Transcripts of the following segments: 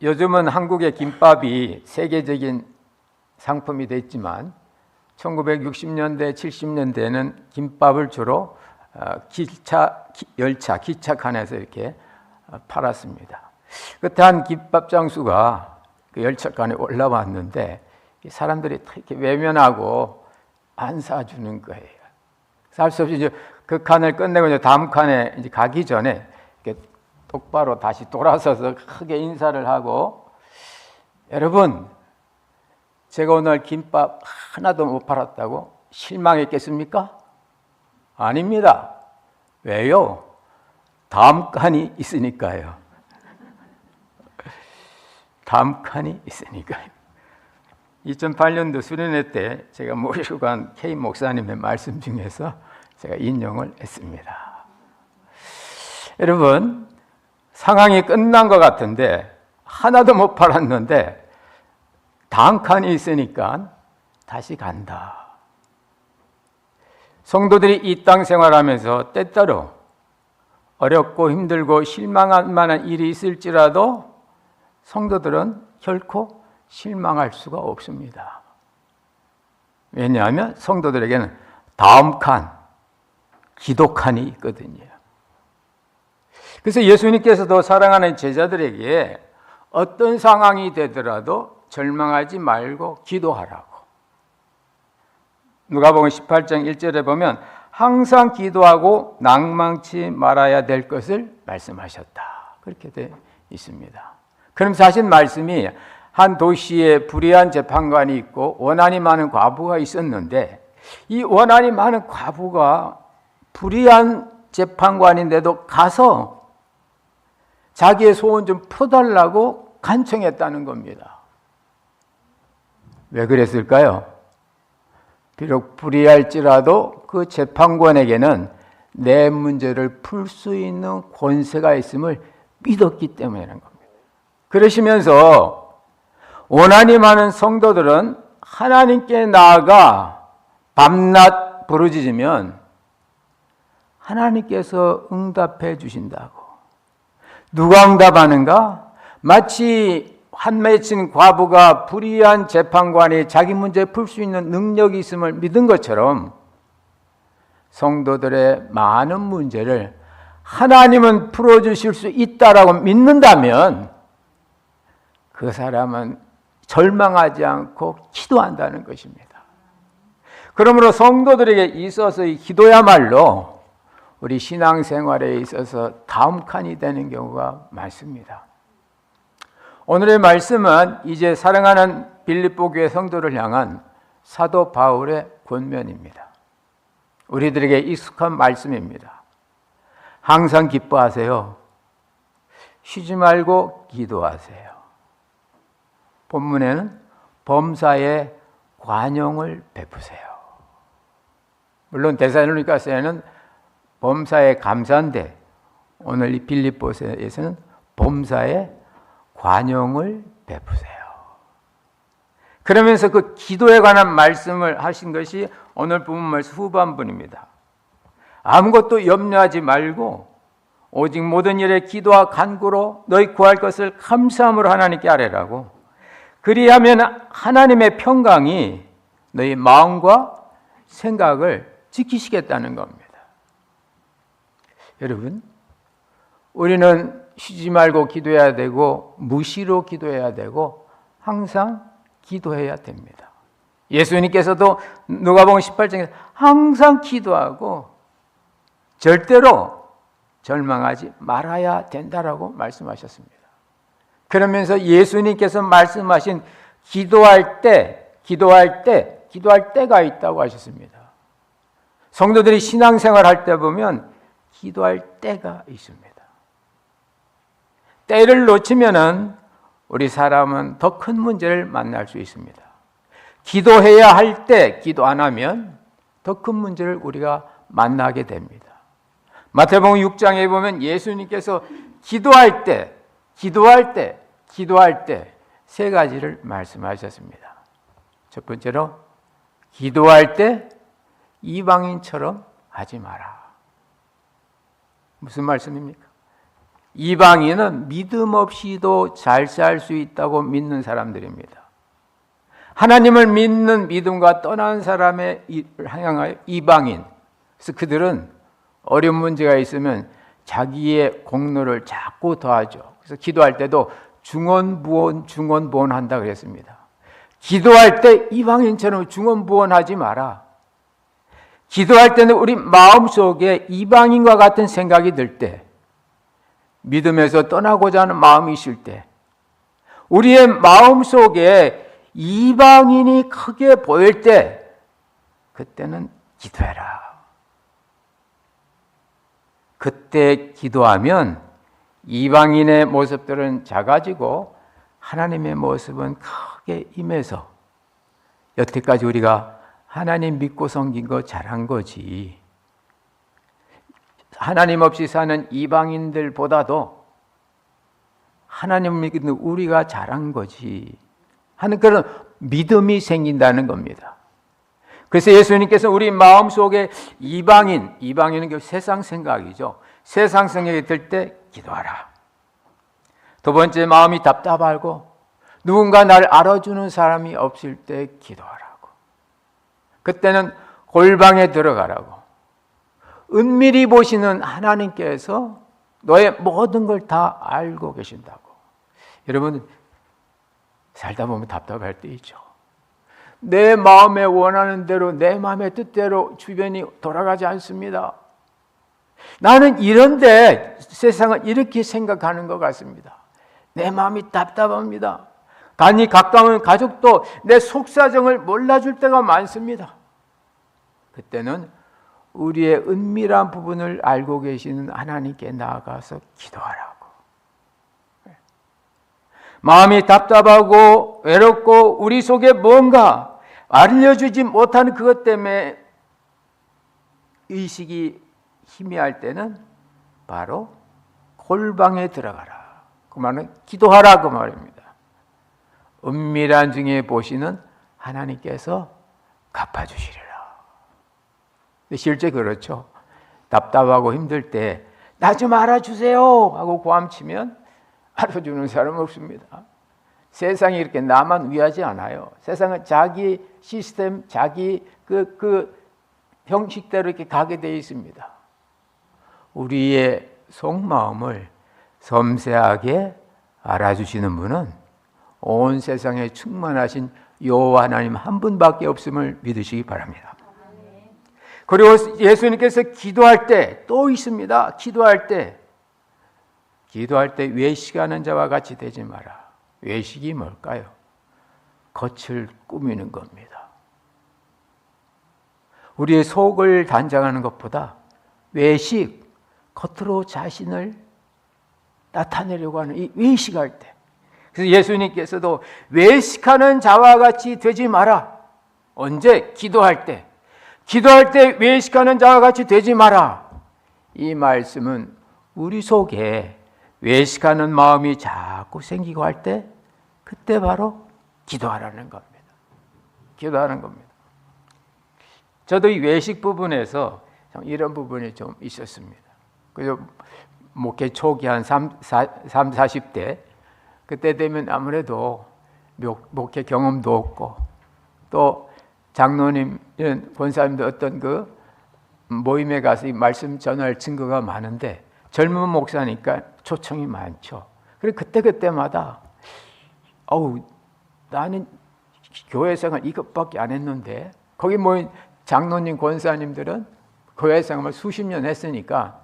요즘은 한국의 김밥이 세계적인 상품이 됐지만 1960년대, 70년대에는 김밥을 주로 열차, 기차칸에서 이렇게 팔았습니다. 그때 한 김밥 장수가 그 열차칸에 올라왔는데 사람들이 이렇게 외면하고 안 사주는 거예요. 살 수 없이 이제 그 칸을 끝내고 이제 다음 칸에 이제 가기 전에 이렇게 똑바로 다시 돌아서서 크게 인사를 하고, 여러분, 제가 오늘 김밥 하나도 못 팔았다고 실망했겠습니까? 아닙니다. 왜요? 다음 칸이 있으니까요. 다음 칸이 있으니까요. 2008년도 수련회 때 제가 모시고 간 K 목사님의 말씀 중에서 제가 인용을 했습니다. 여러분, 상황이 끝난 것 같은데 하나도 못 팔았는데 다음 칸이 있으니까 다시 간다. 성도들이 이 땅 생활하면서 때때로 어렵고 힘들고 실망할 만한 일이 있을지라도 성도들은 결코 실망할 수가 없습니다. 왜냐하면 성도들에게는 다음 칸, 기도 칸이 있거든요. 그래서 예수님께서도 사랑하는 제자들에게 어떤 상황이 되더라도 절망하지 말고 기도하라고. 누가복음 18장 1절에 보면 항상 기도하고 낭망치 말아야 될 것을 말씀하셨다. 그렇게 되어 있습니다. 그럼 사실 말씀이 한 도시에 불의한 재판관이 있고 원한이 많은 과부가 있었는데, 이 원한이 많은 과부가 불의한 재판관인데도 가서 자기의 소원 좀 풀어달라고 간청했다는 겁니다. 왜 그랬을까요? 비록 불의할지라도 그 재판관에게는 내 문제를 풀 수 있는 권세가 있음을 믿었기 때문이라는 겁니다. 그러시면서 원한이 많은 성도들은 하나님께 나아가 밤낮 부르짖으면 하나님께서 응답해 주신다고. 누가 응답하는가? 마치 한맺힌 과부가 불의한 재판관이 자기 문제 풀 수 있는 능력이 있음을 믿은 것처럼 성도들의 많은 문제를 하나님은 풀어주실 수 있다라고 믿는다면 그 사람은 절망하지 않고 기도한다는 것입니다. 그러므로 성도들에게 있어서 이 기도야말로 우리 신앙생활에 있어서 다음 칸이 되는 경우가 많습니다. 오늘의 말씀은 이제 사랑하는 빌립보 교회 성도를 향한 사도 바울의 권면입니다. 우리들에게 익숙한 말씀입니다. 항상 기뻐하세요. 쉬지 말고 기도하세요. 본문에는 범사에 관용을 베푸세요. 물론 데살로니가서에는 범사에 감사인데 오늘 이 빌립보서에서는 범사에 관용을 베푸세요. 그러면서 그 기도에 관한 말씀을 하신 것이 오늘 본문 말씀 후반부입니다. 아무것도 염려하지 말고 오직 모든 일에 기도와 간구로 너희 구할 것을 감사함으로 하나님께 아뢰라고. 그리하면 하나님의 평강이 너희 마음과 생각을 지키시겠다는 겁니다. 여러분, 우리는 쉬지 말고 기도해야 되고 무시로 기도해야 되고 항상 기도해야 됩니다. 예수님께서도 누가복음 18장에서 항상 기도하고 절대로 절망하지 말아야 된다라고 말씀하셨습니다. 그러면서 예수님께서 말씀하신 기도할 때가 있다고 하셨습니다. 성도들이 신앙생활 할 때 보면 기도할 때가 있습니다. 때를 놓치면은 우리 사람은 더 큰 문제를 만날 수 있습니다. 기도해야 할 때 기도 안 하면 더 큰 문제를 우리가 만나게 됩니다. 마태복음 6장에 보면 예수님께서 기도할 때 세 가지를 말씀하셨습니다. 첫 번째로 기도할 때 이방인처럼 하지 마라. 무슨 말씀입니까? 이방인은 믿음 없이도 잘 살 수 있다고 믿는 사람들입니다. 하나님을 믿는 믿음과 떠난 사람의 향하여 이방인. 그래서 그들은 어려운 문제가 있으면 자기의 공로를 자꾸 더하죠. 그래서 기도할 때도 중언부언 한다 그랬습니다. 기도할 때 이방인처럼 중언부언하지 마라. 기도할 때는 우리 마음속에 이방인과 같은 생각이 들 때, 믿음에서 떠나고자 하는 마음이 있을 때, 우리의 마음속에 이방인이 크게 보일 때, 그때는 기도해라. 그때 기도하면 이방인의 모습들은 작아지고 하나님의 모습은 크게 임해서, 여태까지 우리가 하나님 믿고 섬긴 거 잘한 거지, 하나님 없이 사는 이방인들보다도 하나님 믿는 우리가 잘한 거지 하는 그런 믿음이 생긴다는 겁니다. 그래서 예수님께서 우리 마음속에 이방인은 그 세상 생각이죠. 세상 생각이 들 때 기도하라. 두 번째, 마음이 답답하고 누군가 나를 알아주는 사람이 없을 때 기도하라고. 그때는 골방에 들어가라고. 은밀히 보시는 하나님께서 너의 모든 걸 다 알고 계신다고. 여러분, 살다 보면 답답할 때 있죠. 내 마음에 원하는 대로, 내 마음의 뜻대로 주변이 돌아가지 않습니다. 나는 이런데 세상은 이렇게 생각하는 것 같습니다. 내 마음이 답답합니다. 간이 가까운 가족도 내 속사정을 몰라줄 때가 많습니다. 그때는 우리의 은밀한 부분을 알고 계시는 하나님께 나아가서 기도하라고. 마음이 답답하고 외롭고 우리 속에 뭔가 알려주지 못하는 그것 때문에 의식이 희미할 때는 바로 골방에 들어가라. 그 말은 기도하라 그 말입니다. 은밀한 중에 보시는 하나님께서 갚아주시리라. 실제 그렇죠. 답답하고 힘들 때 나 좀 알아주세요 하고 고함치면 알아주는 사람 없습니다. 세상이 이렇게 나만 위하지 않아요. 세상은 자기 시스템, 자기 그 형식대로 이렇게 가게 되어 있습니다. 우리의 속마음을 섬세하게 알아주시는 분은 온 세상에 충만하신 여호와 하나님 한 분밖에 없음을 믿으시기 바랍니다. 그리고 예수님께서 기도할 때 또 있습니다. 기도할 때 외식하는 자와 같이 되지 마라. 외식이 뭘까요? 겉을 꾸미는 겁니다. 우리의 속을 단장하는 것보다 외식, 겉으로 자신을 나타내려고 하는 이 외식할 때, 그래서 예수님께서도 외식하는 자와 같이 되지 마라. 언제? 기도할 때. 기도할 때 외식하는 자와 같이 되지 마라. 이 말씀은 우리 속에 외식하는 마음이 자꾸 생기고 할 때, 그때 바로 기도하라는 겁니다. 기도하는 겁니다. 저도 이 외식 부분에서 이런 부분이 좀 있었습니다. 그래서 목회 초기 한 40대 그때 되면 아무래도 목회 경험도 없고, 또 장로님, 권사님도 어떤 그 모임에 가서 이 말씀 전할 증거가 많은데 젊은 목사니까 초청이 많죠. 그리고 그때마다 나는 교회 생활 이것밖에 안 했는데, 거기 모인 장로님, 권사님들은 교회 생활을 수십 년 했으니까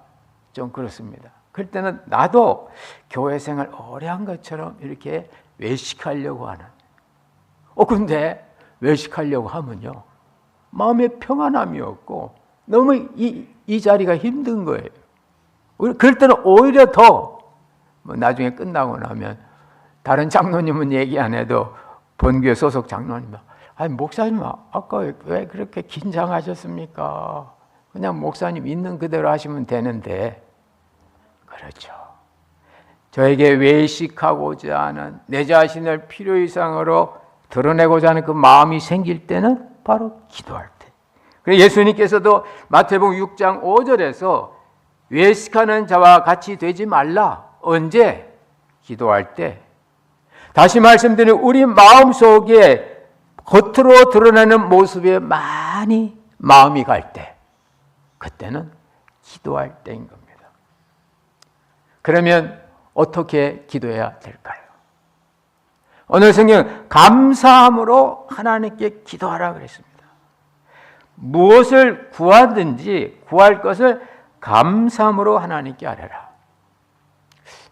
좀 그렇습니다. 그럴 때는 나도 교회 생활 오래 한 것처럼 이렇게 외식하려고 하는. 근데 외식하려고 하면요, 마음에 평안함이 없고 너무 이 자리가 힘든 거예요. 그럴 때는 오히려 더 나중에 끝나고 나면 다른 장로님은 얘기 안 해도 본교회 소속 장로님은 목사님 아까 왜 그렇게 긴장하셨습니까? 그냥 목사님 있는 그대로 하시면 되는데. 그렇죠. 저에게 외식하고자 하는, 내 자신을 필요 이상으로 드러내고자 하는 그 마음이 생길 때는 바로 기도할 때. 그래서 예수님께서도 마태복음 6장 5절에서 외식하는 자와 같이 되지 말라. 언제? 기도할 때. 다시 말씀드리면 우리 마음속에 겉으로 드러나는 모습에 많이 마음이 갈 때, 그때는 기도할 때인 겁니다. 그러면 어떻게 기도해야 될까요? 오늘 성경 감사함으로 하나님께 기도하라 그랬습니다. 무엇을 구하든지 구할 것을 감사함으로 하나님께 하라.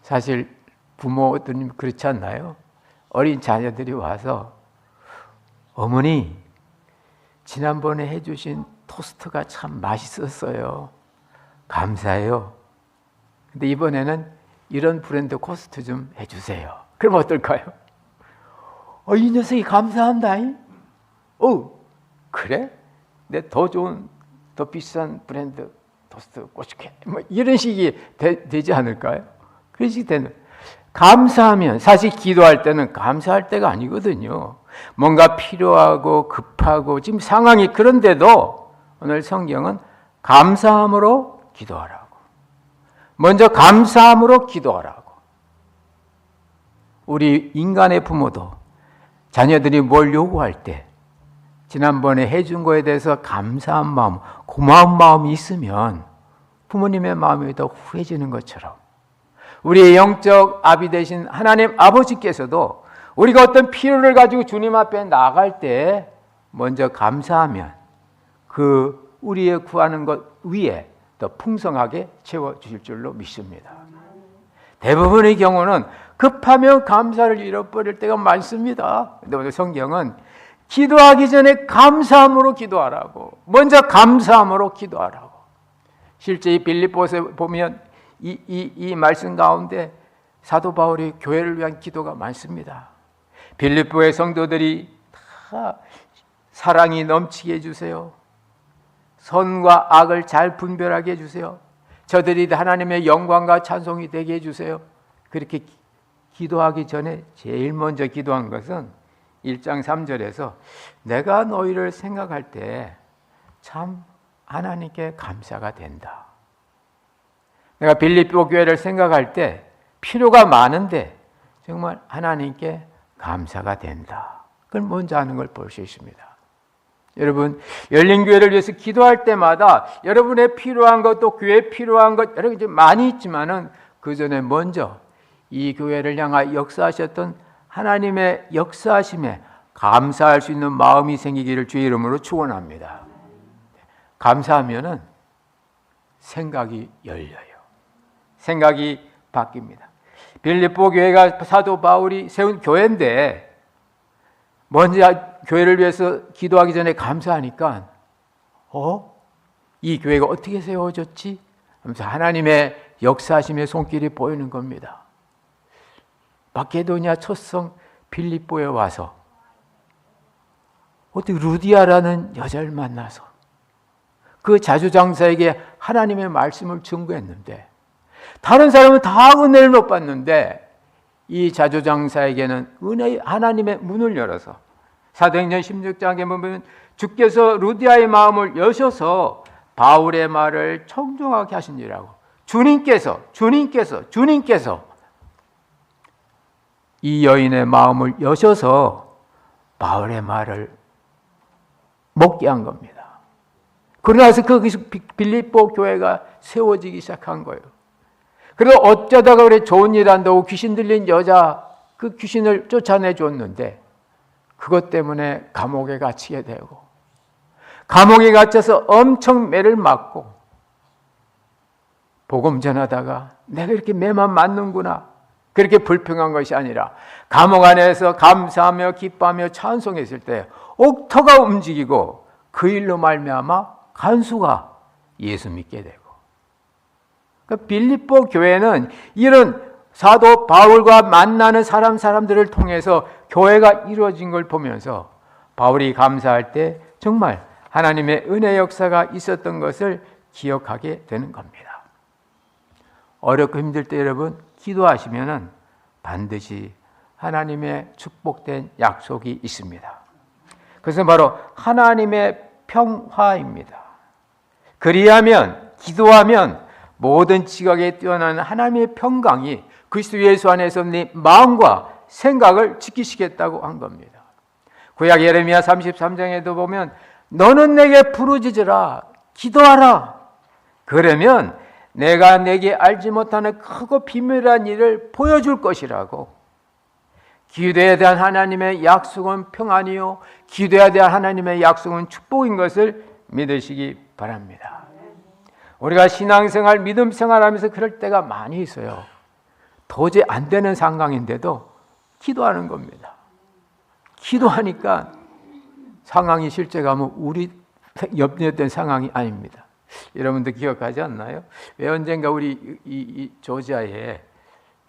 사실 부모들은 그렇지 않나요? 어린 자녀들이 와서 어머니, 지난번에 해주신 토스트가 참 맛있었어요. 감사해요. 근데 이번에는 이런 브랜드 토스트 좀 해주세요. 그럼 어떨까요? 이 녀석이 감사한다. 그래? 내 더 좋은, 더 비싼 브랜드 토스트 꽂을게. 뭐 이런 식이 되지 않을까요? 그런 식이 되는. 감사하면, 사실 기도할 때는 감사할 때가 아니거든요. 뭔가 필요하고 급하고 지금 상황이 그런데도 오늘 성경은 감사함으로 기도하라고. 먼저 감사함으로 기도하라고. 우리 인간의 부모도 자녀들이 뭘 요구할 때 지난번에 해준 거에 대해서 감사한 마음, 고마운 마음이 있으면 부모님의 마음이 더 후해지는 것처럼 우리의 영적 아비 되신 하나님 아버지께서도 우리가 어떤 필요를 가지고 주님 앞에 나갈 때 먼저 감사하면 그 우리의 구하는 것 위에 더 풍성하게 채워주실 줄로 믿습니다. 대부분의 경우는 급하면 감사를 잃어버릴 때가 많습니다. 그런데 오늘 성경은 기도하기 전에 감사함으로 기도하라고, 먼저 감사함으로 기도하라고. 실제 이 빌립보서에 보면 이 말씀 가운데 사도 바울이 교회를 위한 기도가 많습니다. 빌립보의 성도들이 다 사랑이 넘치게 해주세요. 선과 악을 잘 분별하게 해주세요. 저들이 하나님의 영광과 찬송이 되게 해주세요. 그렇게 기도하기 전에 제일 먼저 기도한 것은 1장 3절에서 내가 너희를 생각할 때 참 하나님께 감사가 된다. 내가 빌립보 교회를 생각할 때 필요가 많은데 정말 하나님께 감사가 된다. 그걸 먼저 하는 걸 볼 수 있습니다. 여러분, 열린교회를 위해서 기도할 때마다 여러분의 필요한 것, 또 교회에 필요한 것 여러 가지 많이 있지만은 그 전에 먼저 이 교회를 향하여 역사하셨던 하나님의 역사하심에 감사할 수 있는 마음이 생기기를 주의 이름으로 축원합니다. 감사하면은 생각이 열려요. 생각이 바뀝니다. 빌립보 교회가 사도 바울이 세운 교회인데 먼저 교회를 위해서 기도하기 전에 감사하니까 이 교회가 어떻게 세워졌지? 하면서 하나님의 역사하심의 손길이 보이는 겁니다. 마케도니아 첫성 빌립보에 와서 어떻게 루디아라는 여자를 만나서 그 자주장사에게 하나님의 말씀을 증거했는데 다른 사람은 다 은혜를 못 받는데 이 자주장사에게는 은혜의 하나님의 문을 열어서 사도행전 16장에 보면 주께서 루디아의 마음을 여셔서 바울의 말을 청종하게 하시니라고. 주님께서 이 여인의 마음을 여셔서 바울의 말을 먹게 한 겁니다. 그러나서 거기서 빌립보 교회가 세워지기 시작한 거예요. 그리고 어쩌다가 그래 좋은 일 한다고 귀신 들린 여자 그 귀신을 쫓아내 줬는데 그것 때문에 감옥에 갇히게 되고 감옥에 갇혀서 엄청 매를 맞고 복음 전하다가 내가 이렇게 매만 맞는구나 그렇게 불평한 것이 아니라 감옥 안에서 감사하며 기뻐하며 찬송했을 때 옥터가 움직이고 그 일로 말미암아 간수가 예수 믿게 되고 그러니까 빌립보 교회는 이런 사도 바울과 만나는 사람들을 통해서 교회가 이루어진 걸 보면서 바울이 감사할 때 정말 하나님의 은혜 역사가 있었던 것을 기억하게 되는 겁니다. 어렵고 힘들 때 여러분 기도하시면은 반드시 하나님의 축복된 약속이 있습니다. 그것은 바로 하나님의 평화입니다. 그리하면 기도하면 모든 지각에 뛰어나는 하나님의 평강이 그리스도 예수 안에서 네 마음과 생각을 지키시겠다고 한 겁니다. 구약 예레미야 33장에도 보면 너는 내게 부르짖으라, 기도하라. 그러면 내가 내게 알지 못하는 크고 비밀한 일을 보여줄 것이라고. 기도에 대한 하나님의 약속은 평안이요, 기도에 대한 하나님의 약속은 축복인 것을 믿으시기 바랍니다. 우리가 신앙생활, 믿음 생활하면서 그럴 때가 많이 있어요. 도저히 안 되는 상황인데도 기도하는 겁니다. 기도하니까 상황이 실제 가면 우리 염려된 상황이 아닙니다. 여러분들 기억하지 않나요? 왜 언젠가 우리 이 조지아에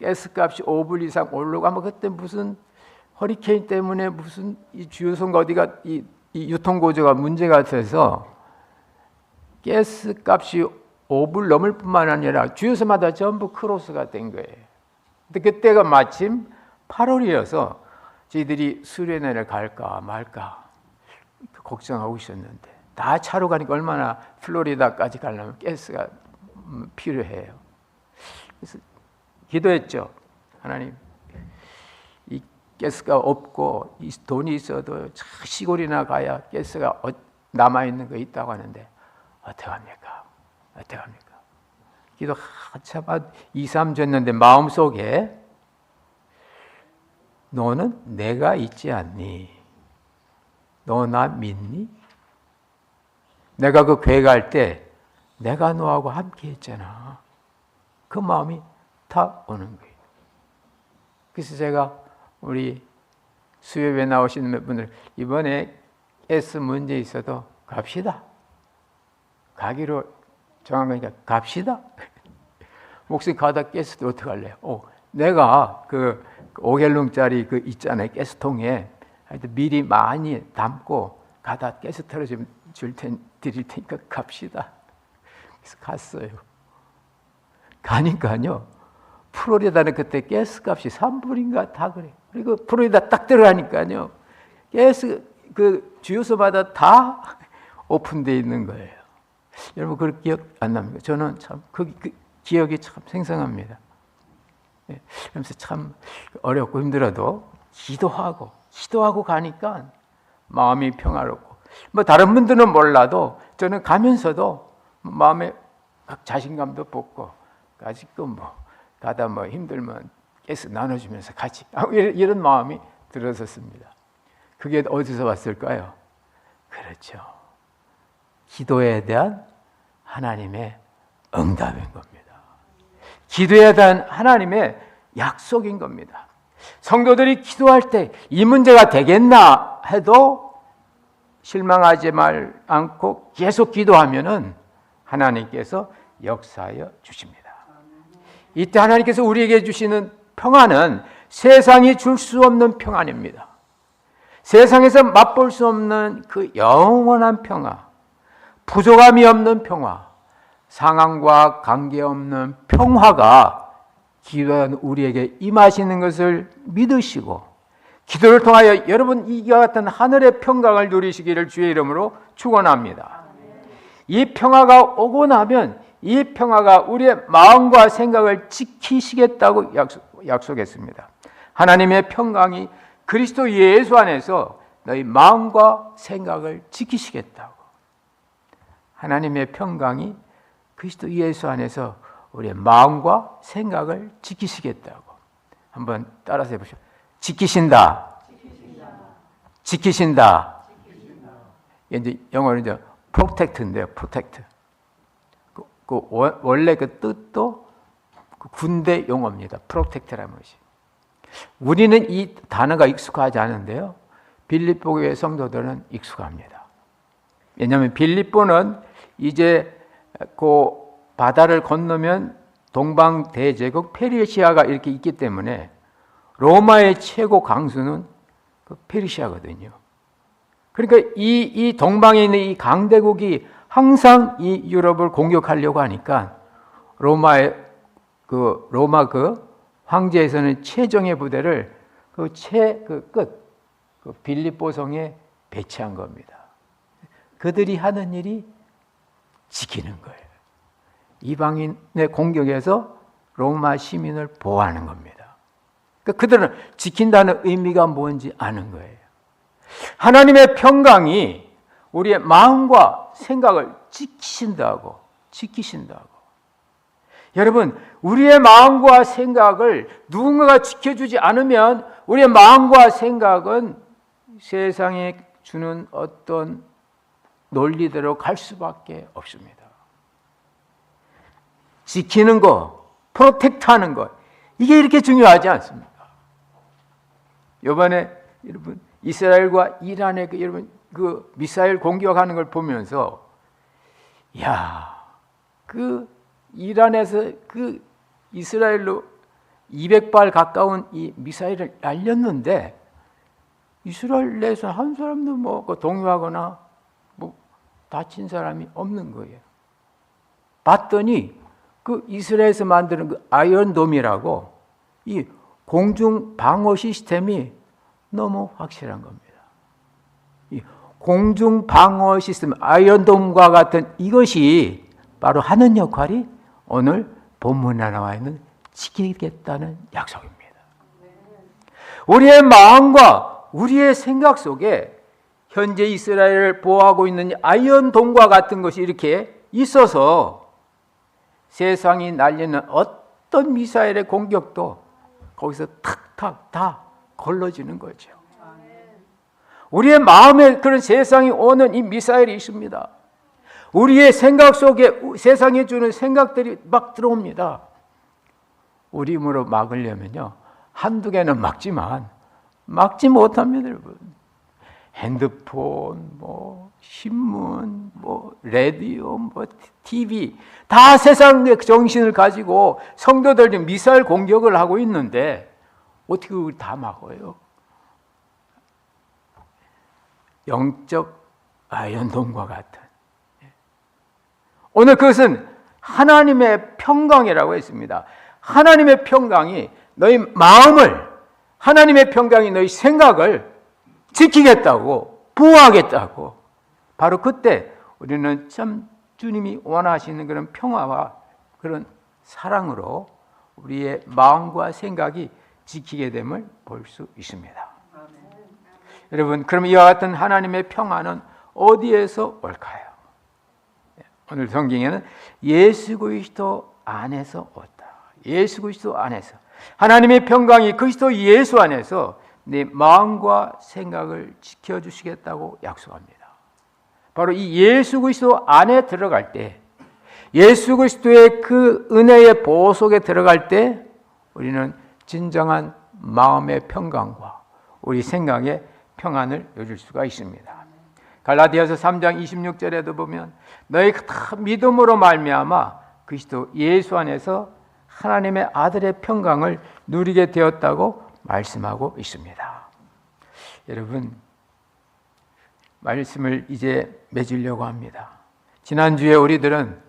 가스값이 5불 이상 오르고, 아마 그때 무슨 허리케인 때문에 무슨 이 주유소가 어디가 이 유통고조가 문제가 돼서 가스값이 5불 넘을 뿐만 아니라 주유소마다 전부 크로스가 된 거예요. 근데 그때가 마침 8월이어서 저희들이 수련회를 갈까 말까 걱정하고 있었는데, 다 차로 가니까 얼마나 플로리다까지 가려면 가스가 필요해요. 그래서 기도했죠. 하나님, 이 가스가 없고 이 돈이 있어도 시골이나 가야 가스가 남아있는 거 있다고 하는데 어떡합니까? 어떡합니까? 기도 한참 2, 3주 했는데 마음속에 너는 내가 있지 않니? 너 나 믿니? 내가 그 교회 갈 때 내가 너하고 함께 했잖아. 그 마음이 다 오는 거예요. 그래서 제가 우리 수협에 나오시는 몇 분들, 이번에 가스 문제 있어도 갑시다. 가기로 정한 거니까 갑시다. 목사님 가다 가스도 어떡할래요? 내가 그 5갤론짜리 그 있잖아요. 가스통에 하여튼 미리 많이 담고 가다 가스 털어주면 드릴 테니까 갑시다. 그래서 갔어요. 가니까요, 플로리다는 그때 가스값이 3불인가 다 그래. 그리고 플로리다 딱 들어가니까요, 가스 그 주유소마다 다 오픈되어 있는 거예요. 여러분 그 기억 안 납니까? 저는 참 그 기억이 참 생생합니다. 그래서 참 어렵고 힘들어도 기도하고 가니까 마음이 평화롭고, 뭐 다른 분들은 몰라도 저는 가면서도 마음에 자신감도 붙고, 아직도 뭐 가다 뭐 힘들면 가스 나눠주면서 같이 이런 마음이 들었었습니다. 그게 어디서 왔을까요? 그렇죠. 기도에 대한 하나님의 응답인 겁니다. 기도에 대한 하나님의 약속인 겁니다. 성도들이 기도할 때 이 문제가 되겠나 해도 실망하지 않고 계속 기도하면은 하나님께서 역사하여 주십니다. 이때 하나님께서 우리에게 주시는 평안은 세상이 줄 수 없는 평안입니다. 세상에서 맛볼 수 없는 그 영원한 평화, 부족함이 없는 평화, 상황과 관계없는 평화가 기도한 우리에게 임하시는 것을 믿으시고, 기도를 통하여 여러분 이와 같은 하늘의 평강을 누리시기를 주의 이름으로 축원합니다. 이 평화가 오고 나면 이 평화가 우리의 마음과 생각을 지키시겠다고 약속했습니다. 하나님의 평강이 그리스도 예수 안에서 너희 마음과 생각을 지키시겠다고. 하나님의 평강이 그리스도 예수 안에서 우리의 마음과 생각을 지키시겠다고. 한번 따라서 해보시죠. 지키신다. 지키신다. 이제 영어로 이제 protect인데요. protect. 원래 그 뜻도 그 군대 용어입니다. protect라는 것이. 우리는 이 단어가 익숙하지 않은데요, 빌립보 교회 성도들은 익숙합니다. 왜냐하면 빌립보는 이제 그 바다를 건너면 동방 대제국 페르시아가 이렇게 있기 때문에 로마의 최고 강수는 그 페르시아거든요. 그러니까 이 동방에 있는 이 강대국이 항상 이 유럽을 공격하려고 하니까 로마 그 황제에서는 최정예 부대를 그 빌립보성에 배치한 겁니다. 그들이 하는 일이 지키는 거예요. 이방인의 공격에서 로마 시민을 보호하는 겁니다. 그러니까 그들은 지킨다는 의미가 뭔지 아는 거예요. 하나님의 평강이 우리의 마음과 생각을 지키신다고. 여러분, 우리의 마음과 생각을 누군가가 지켜주지 않으면 우리의 마음과 생각은 세상에 주는 어떤 논리대로 갈 수밖에 없습니다. 지키는 거, 프로텍트하는 것, 이게 이렇게 중요하지 않습니까? 이번에 여러분 이스라엘과 이란의 여러분 그 미사일 공격하는 걸 보면서 그 이란에서 그 이스라엘로 200발 가까운 이 미사일을 날렸는데 이스라엘 내에서 한 사람도 뭐 동요하거나 뭐 다친 사람이 없는 거예요. 봤더니 그 이스라엘에서 만드는 그 아이언돔이라고 이 공중 방어 시스템이 너무 확실한 겁니다. 이 공중 방어 시스템 아이언돔과 같은 이것이 바로 하는 역할이 오늘 본문에 나와 있는 지키겠다는 약속입니다. 우리의 마음과 우리의 생각 속에 현재 이스라엘을 보호하고 있는 아이언돔과 같은 것이 이렇게 있어서 세상이 날리는 어떤 미사일의 공격도 거기서 탁탁 다 걸러지는 거죠. 우리의 마음에 그런 세상이 오는 이 미사일이 있습니다. 우리의 생각 속에 세상에 주는 생각들이 막 들어옵니다. 우리 힘으로 막으려면요, 한두 개는 막지만 막지 못합니다, 여러분. 핸드폰, 뭐 신문, 뭐 라디오, 뭐 TV 다 세상의 정신을 가지고 성도들이 미사일 공격을 하고 있는데 어떻게 그걸 다 막아요? 영적 아이언돔과 같은. 오늘 그것은 하나님의 평강이라고 했습니다. 하나님의 평강이 너희 마음을, 하나님의 평강이 너희 생각을 지키겠다고, 보호하겠다고. 바로 그때 우리는 참 주님이 원하시는 그런 평화와 그런 사랑으로 우리의 마음과 생각이 지키게 됨을 볼 수 있습니다. 여러분, 그럼 이와 같은 하나님의 평화는 어디에서 올까요? 오늘 성경에는 예수 그리스도 안에서 왔다. 예수 그리스도 안에서. 하나님의 평강이 그리스도 예수 안에서 내 마음과 생각을 지켜주시겠다고 약속합니다. 바로 이 예수 그리스도 안에 들어갈 때, 예수 그리스도의 그 은혜의 보호 속에 들어갈 때 우리는 진정한 마음의 평강과 우리 생각의 평안을 누릴 수가 있습니다. 갈라디아서 3장 26절에도 보면 너희가 다 믿음으로 말미암아 그리스도 예수 안에서 하나님의 아들의 평강을 누리게 되었다고 말씀하고 있습니다. 여러분, 말씀을 이제 맺으려고 합니다. 지난주에 우리들은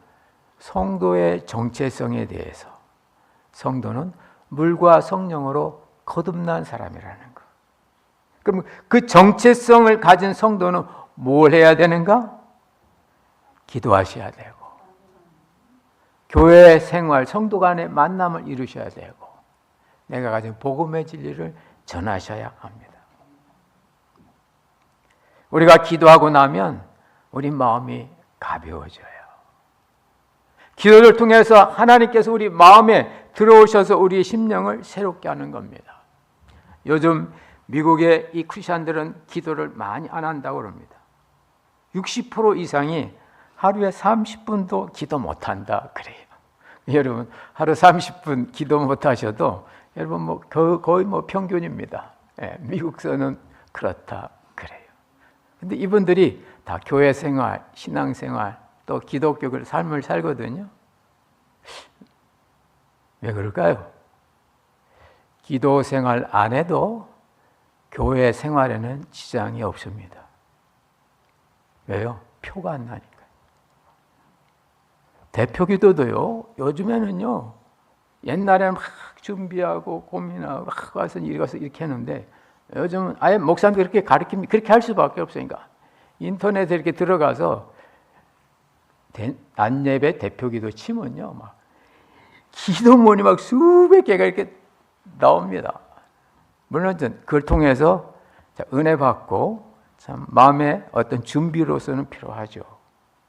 성도의 정체성에 대해서, 성도는 물과 성령으로 거듭난 사람이라는 것. 그럼 그 정체성을 가진 성도는 뭘 해야 되는가? 기도하셔야 되고, 교회 생활, 성도 간의 만남을 이루셔야 되고, 내가 가진 복음의 진리를 전하셔야 합니다. 우리가 기도하고 나면 우리 마음이 가벼워져요. 기도를 통해서 하나님께서 우리 마음에 들어오셔서 우리의 심령을 새롭게 하는 겁니다. 요즘 미국의 이 크리스천들은 기도를 많이 안 한다고 합니다. 60% 이상이 하루에 30분도 기도 못한다 그래요. 여러분, 하루 30분 기도 못하셔도 여러분 뭐 거의 뭐 평균입니다. 미국서는 그렇다 그래요. 근데 이분들이 다 교회 생활, 신앙 생활, 또 기독교의 삶을 살거든요. 왜 그럴까요? 기도 생활 안 해도 교회 생활에는 지장이 없습니다. 왜요? 표가 안 나니까요. 대표 기도도요, 요즘에는요, 옛날에는 막 준비하고 고민하고 막 와서 이리 가서 이렇게 했는데 요즘은 아예 목사님들 그렇게 가르칩니다. 그렇게 할 수밖에 없으니까 인터넷에 이렇게 들어가서 안예배 대표 기도 치면요, 막 기도문이 막 수백 개가 이렇게 나옵니다. 물론 그걸 통해서 은혜 받고 참 마음의 어떤 준비로서는 필요하죠.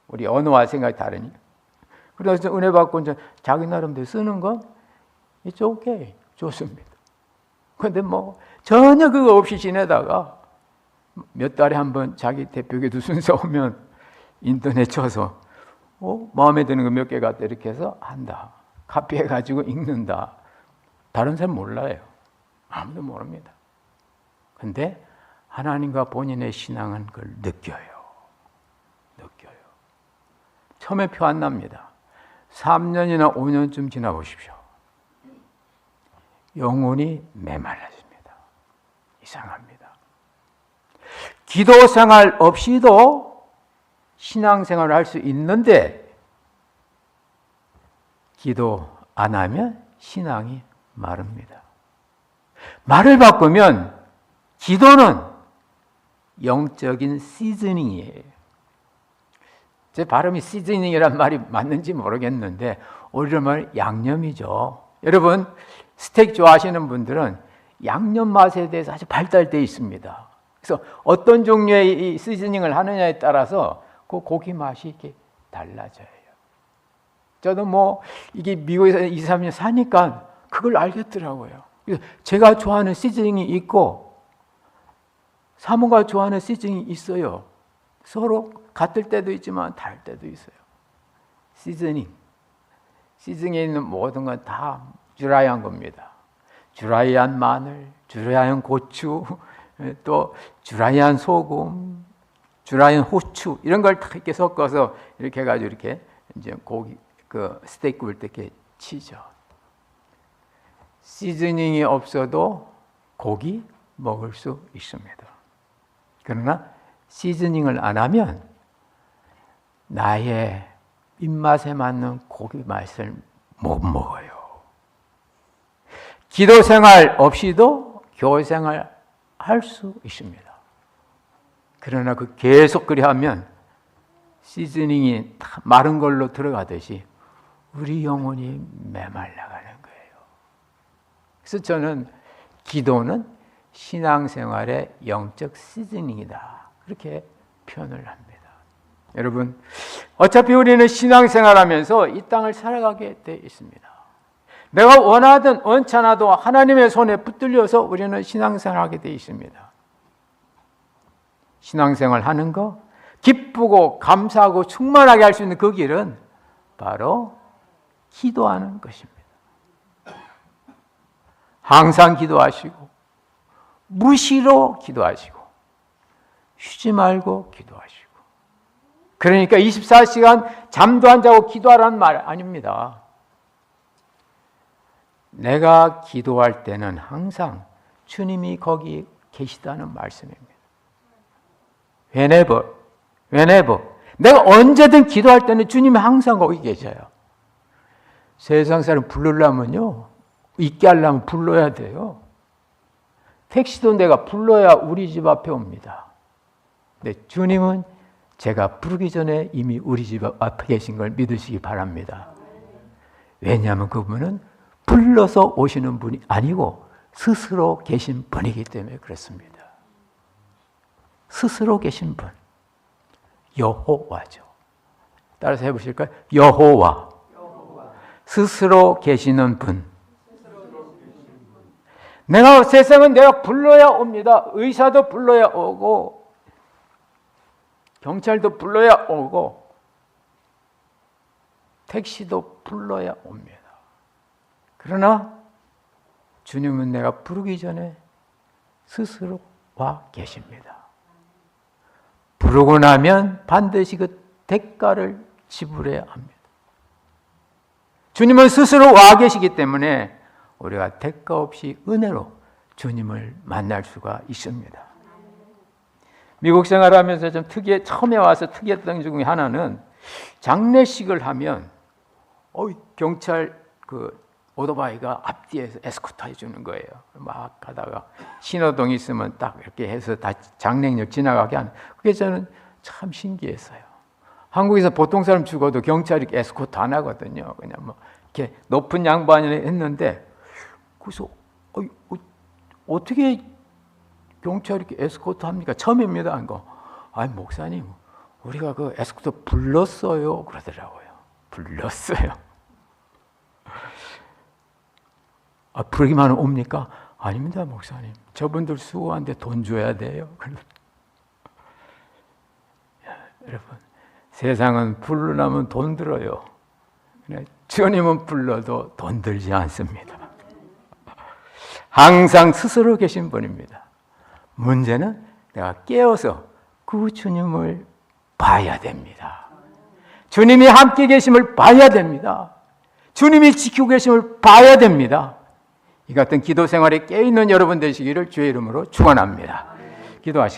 우리 언어와 생각이 다르니까. 그래서 은혜 받고 이제 자기 나름대로 쓰는 건 it's okay. 좋습니다. 그런데 뭐 전혀 그거 없이 지내다가 몇 달에 한 번 자기 대표기도 순서 오면 인터넷 쳐서 마음에 드는 거 몇 개 갖다 이렇게 해서 한다. 카피해가지고 읽는다. 다른 사람 몰라요. 아무도 모릅니다. 근데 하나님과 본인의 신앙은 그걸 느껴요. 처음에 표 안 납니다. 3년이나 5년쯤 지나보십시오. 영혼이 메말라집니다. 이상합니다. 기도 생활 없이도 신앙생활을 할 수 있는데 기도 안 하면 신앙이 마릅니다. 말을 바꾸면 기도는 영적인 시즈닝이에요. 제 발음이 시즈닝이란 말이 맞는지 모르겠는데 오히려 말 양념이죠. 여러분 스테이크 좋아하시는 분들은 양념 맛에 대해서 아주 발달되어 있습니다. 그래서 어떤 종류의 이 시즈닝을 하느냐에 따라서 그 고기 맛이 이렇게 달라져요. 저도 뭐 이게 미국에서 2, 3년 사니까 그걸 알겠더라고요. 그래서 제가 좋아하는 시즈닝이 있고 사모가 좋아하는 시즈닝이 있어요. 서로 같을 때도 있지만 다를 때도 있어요. 시즈닝에 있는 모든 건 다 드라이한 겁니다. 드라이한 마늘, 드라이한 고추, 또 드라이한 소금, 드라이한 후추 이런 걸 다 이렇게 섞어서 이렇게 해가지고 이렇게 이제 고기 그 스테이크 굴 때 이렇게 치죠. 시즈닝이 없어도 고기 먹을 수 있습니다. 그러나 시즈닝을 안 하면 나의 입맛에 맞는 고기 맛을 못 먹어요. 기도 생활 없이도 교회 생활 할 수 있습니다. 그러나 그 계속 그리 하면 시즈닝이 마른 걸로 들어가듯이 우리 영혼이 메말라가는 거예요. 그래서 저는 기도는 신앙생활의 영적 시즈닝이다. 그렇게 표현을 합니다. 여러분, 어차피 우리는 신앙생활하면서 이 땅을 살아가게 돼 있습니다. 내가 원하든 원치 않아도 하나님의 손에 붙들려서 우리는 신앙생활하게 돼 있습니다. 신앙생활 하는 거, 기쁘고 감사하고 충만하게 할 수 있는 그 길은 바로 기도하는 것입니다. 항상 기도하시고 무시로 기도하시고 쉬지 말고 기도하시고. 그러니까 24시간 잠도 안 자고 기도하라는 말 아닙니다. 내가 기도할 때는 항상 주님이 거기 계시다는 말씀입니다. whenever. 내가 언제든 기도할 때는 주님이 항상 거기 계셔요. 세상 사람 부르려면요, 있게 하려면 불러야 돼요. 택시도 내가 불러야 우리 집 앞에 옵니다. 근데 주님은 제가 부르기 전에 이미 우리 집 앞에 계신 걸 믿으시기 바랍니다. 왜냐하면 그분은 불러서 오시는 분이 아니고 스스로 계신 분이기 때문에 그렇습니다. 스스로 계신 분, 여호와죠. 따라서 해보실까요? 여호와. 스스로 계시는 분. 내가 세상은 내가 불러야 옵니다. 의사도 불러야 오고 경찰도 불러야 오고 택시도 불러야 옵니다. 그러나 주님은 내가 부르기 전에 스스로 와 계십니다. 부르고 나면 반드시 그 대가를 지불해야 합니다. 주님은 스스로 와 계시기 때문에 우리가 대가 없이 은혜로 주님을 만날 수가 있습니다. 미국 생활하면서 좀 처음에 와서 특이했던 중에 하나는 장례식을 하면 경찰 오토바이가 앞뒤에서 에스코트 해주는 거예요. 막 가다가 신호등 있으면 딱 이렇게 해서 다 장례역 지나가게 하는. 그게 저는 참 신기했어요. 한국에서 보통 사람 죽어도 경찰이 에스코트 안 하거든요. 그냥 뭐 이렇게 높은 양반이 했는데, 그래서 어떻게 경찰이 이렇게 에스코트 합니까? 처음입니다. 이거. 아니 목사님, 우리가 그 에스코트 불렀어요. 그러더라고요. 불렀어요. 부르기만 하면 옵니까? 아닙니다, 목사님. 저분들 수고하는데 돈 줘야 돼요. 여러분, 세상은 부르려면 돈 들어요. 주님은 불러도 돈 들지 않습니다. 항상 스스로 계신 분입니다. 문제는 내가 깨어서 그 주님을 봐야 됩니다. 주님이 함께 계심을 봐야 됩니다. 주님이 지키고 계심을 봐야 됩니다. 이 같은 기도 생활에 깨어있는 여러분 되시기를 주의 이름으로 축원합니다. 기도하시겠습니다.